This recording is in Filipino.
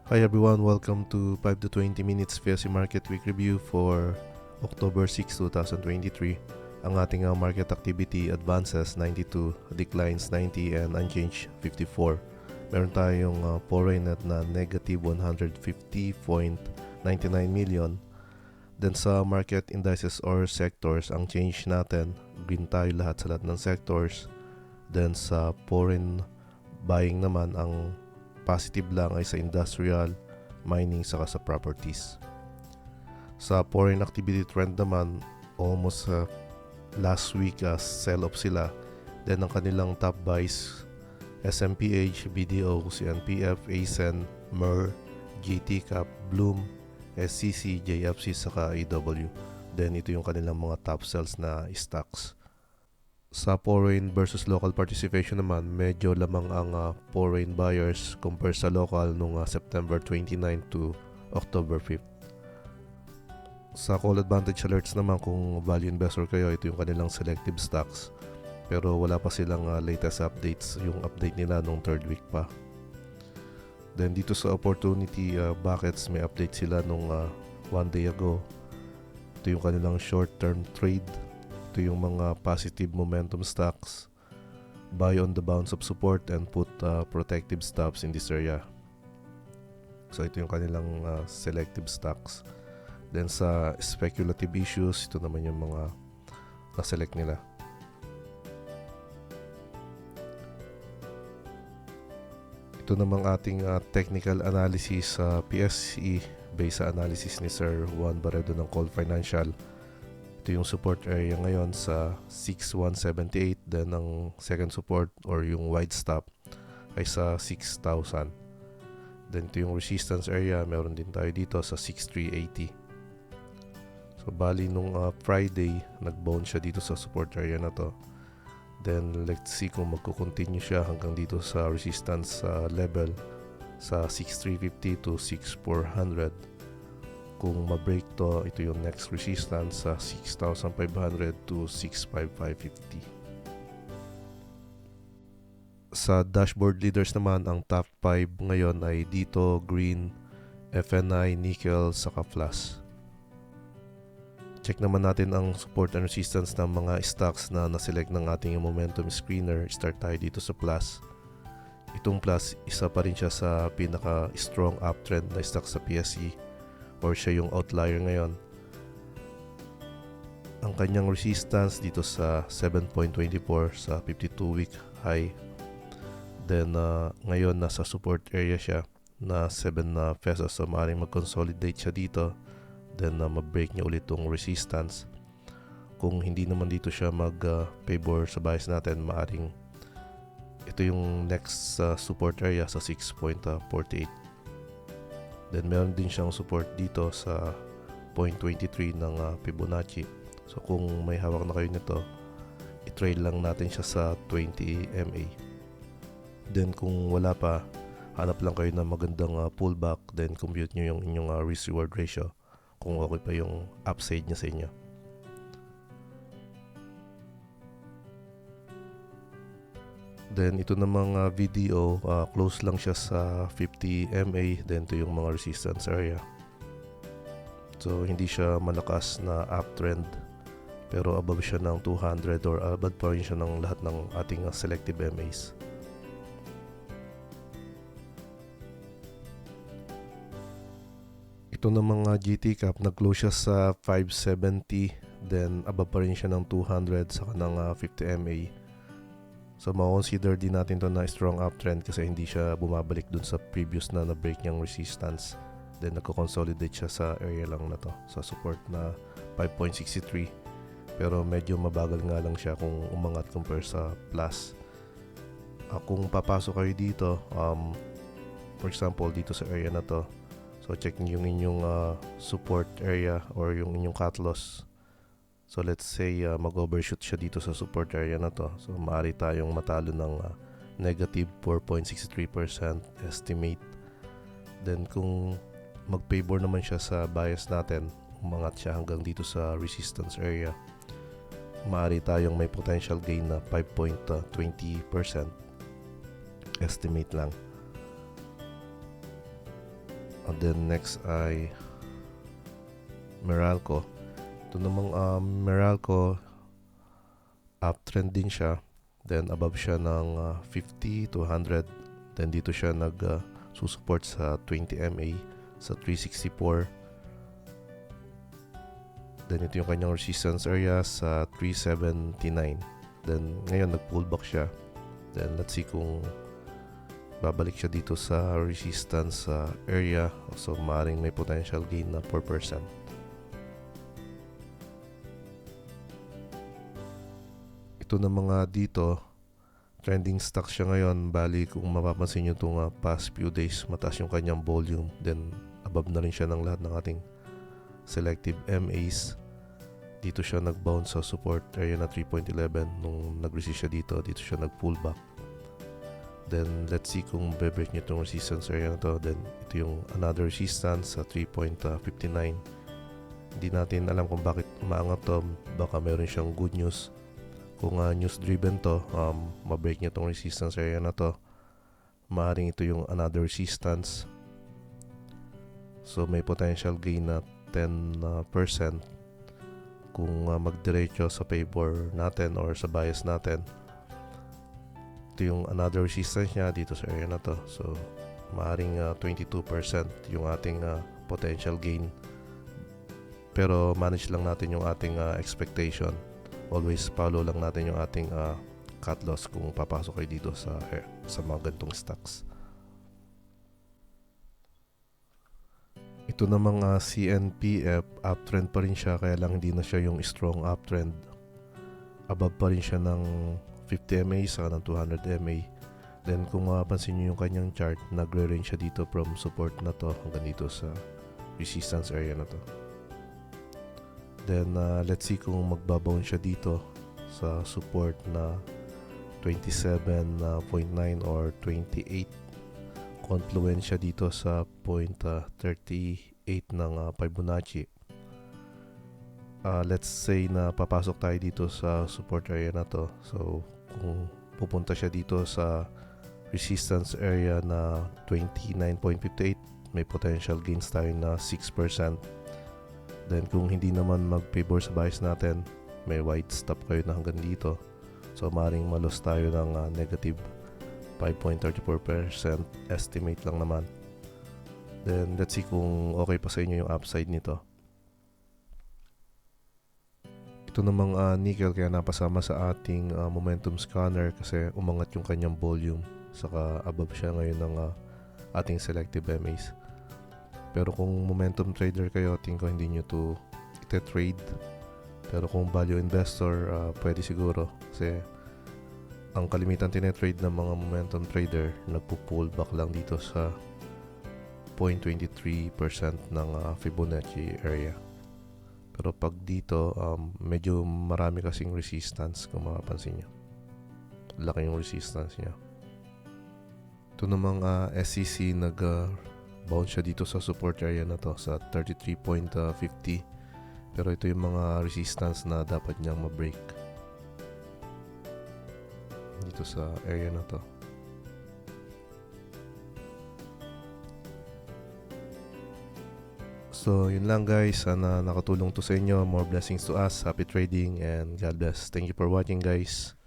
Hi everyone, welcome to 5 to 20 minutes PSE Market Week Review for October 6, 2023. Ang ating market activity advances 92, declines 90 and unchanged 54. Meron tayong foreign net na negative 150.99 million. Then sa market indices or sectors, ang change natin, green tayo lahat sa lahat ng sectors. Then sa foreign buying naman, ang positive lang ay sa industrial, mining, saka sa properties. Sa foreign activity trend naman, almost last week sell-off sila. Then ang kanilang top buys, SMPH, BDO, CNPF, ASEN, MER, GTCAP, Bloom, SCC, JFC, saka AW. Then ito yung kanilang mga top sells na stocks. Sa foreign versus local participation naman, medyo lamang ang foreign buyers compare sa local nung September 29 to October 5th. Sa call advantage alerts naman, kung value investor kayo, ito yung kanilang selective stocks. Pero wala pa silang latest updates, yung update nila nung third week pa. Then dito sa opportunity buckets, may update sila nung 1 day ago. Ito yung kanilang short term trade. Ito yung mga positive momentum stocks, buy on the bounce of support and put protective stops in this area. So ito yung kanilang selective stocks. Then sa speculative issues, ito naman yung mga na-select nila. Ito namang ating technical analysis sa PSE based sa analysis ni Sir Juan Barredo ng Call Financial. Ito yung support area ngayon sa 6,178. Then ang second support or yung wide stop ay sa 6,000. Then ito yung resistance area, meron din tayo dito sa 6,380. So bali nung Friday, nag-bounce siya dito sa support area na to. Then let's see kung magko-continue siya hanggang dito sa resistance level sa 6,350 to 6,400. Kung ma-break to, ito yung next resistance sa 6,500 to 6,550. Sa dashboard leaders naman, ang top 5 ngayon ay dito, green, FNI, nickel, saka flash. Check naman natin ang support and resistance ng mga stocks na naselect ng ating momentum screener. Start tayo dito sa plus. Itong plus, isa pa rin siya sa pinaka-strong uptrend na stock sa PSE. Or siya yung outlier ngayon. Ang kanyang resistance dito sa 7.24 sa 52-week high. Then ngayon nasa support area siya na 7 pesos. So maaaring mag-consolidate siya dito. Then ma-break niya ulit tong resistance. Kung hindi naman dito siya mag-favor sa bias natin, maaaring ito yung next support area sa 6.48. Then meron din siyang support dito sa 0.23 ng Fibonacci. So kung may hawak na kayo nito, i-trail lang natin siya sa 20 MA. Then kung wala pa, hanap lang kayo ng magandang pullback, then compute nyo yung inyong risk-reward ratio kung okay pa yung upside niya sa inyo. Then ito namang VDO, close lang siya sa 50 MA. Then ito yung mga resistance area. So hindi siya malakas na uptrend, pero above siya ng 200 or above pa rin siya ng lahat ng ating selective MAs. Ito namang GTCAP, nag-close siya sa 570. Then above pa rin siya ng 200 sa kanang 50 MA. So ma-consider din natin to na strong uptrend kasi hindi siya bumabalik dun sa previous na na-break niyang resistance. Then nagko-consolidate siya sa area lang na to, sa support na 5.63. Pero medyo mabagal nga lang siya kung umangat compare sa plus. Kung papasok kayo dito, for example dito sa area na to, so check niyo yung inyong support area or yung inyong cut loss. So let's say mag-overshoot siya dito sa support area na to. So maaari tayong matalo ng negative 4.63% estimate. Then kung mag-favor naman siya sa bias natin, umangat siya hanggang dito sa resistance area, maaari tayong may potential gain na 5.20% estimate lang. And then next ay Meralco. Ito namang Meralco, uptrend din siya. Then above siya ng 50 to 100. Then dito siya susupport sa 20 MA sa 364. Then ito yung kanyang resistance area sa 379. Then ngayon nag-pullback siya. Then let's see kung babalik siya dito sa resistance area. So maaaring may potential gain na 4%. Ito na mga dito, trending stock siya ngayon. Bali kung mapapansin nyo itong past few days, mataas yung kanyang volume. Then above na rin siya ng lahat ng ating selective MAs. Dito siya nag-bounce sa support area na 3.11. Nung nag-resist siya dito siya nag-pullback. Then let's see kung bebreak niya itong resistance area na to. Then ito yung another resistance sa 3.59. Hindi natin alam kung bakit umaangat to. Baka meron siyang good news. Kung news driven to, mabreak niya itong resistance area na to. Maaaring ito yung another resistance. So may potential gain na 10% kung magdiretso sa favor natin or sa bias natin. Ito yung another resistance niya dito sa area na to. So maaaring 22% yung ating potential gain. Pero manage lang natin yung ating expectation. Always follow lang natin yung ating cut loss kung papasok kayo dito sa mga gantong stocks. Ito namang CNPF, uptrend pa rin siya, kaya lang hindi na siya yung strong uptrend. Above pa rin siya ng 50 MA saka ng 200 MA. Then kung mapapansin nyo yung kanyang chart, nagre-range siya dito from support na to hanggang dito sa resistance area na to. Then let's see kung magbabounce siya dito sa support na 27.9 or 28. Confluence siya dito sa 0.38 ng Fibonacci. Let's say na papasok tayo dito sa support area na to. So kung pupunta siya dito sa resistance area na 29.58, may potential gains tayo na 6%. Then kung hindi naman mag-favor sa bias natin, may wide stop kayo na hanggang dito. So maaaring malos tayo ng negative 5.34% estimate lang naman. Then let's see kung okay pa sa inyo yung upside nito. Ito namang nickel, kaya napasama sa ating momentum scanner kasi umangat yung kanyang volume. Saka above siya ngayon ng ating selective MAs. Pero kung momentum trader kayo, tingin ko hindi nyo to ite-trade. Pero kung value investor, pwede siguro. Kasi ang kalimitan tinetrade ng mga momentum trader, nagpo-pullback lang dito sa 0.23% ng Fibonacci area. Pero pag dito, medyo marami kasing resistance kung mapapansin nyo. Laki yung resistance niya. Ito namang SEC bounce siya dito sa support area na to sa 33.50. Pero ito yung mga resistance na dapat niyang ma-break dito sa area na to. So yun lang guys, sana nakatulong to sa inyo. More blessings to us, happy trading, and God bless. Thank you for watching guys.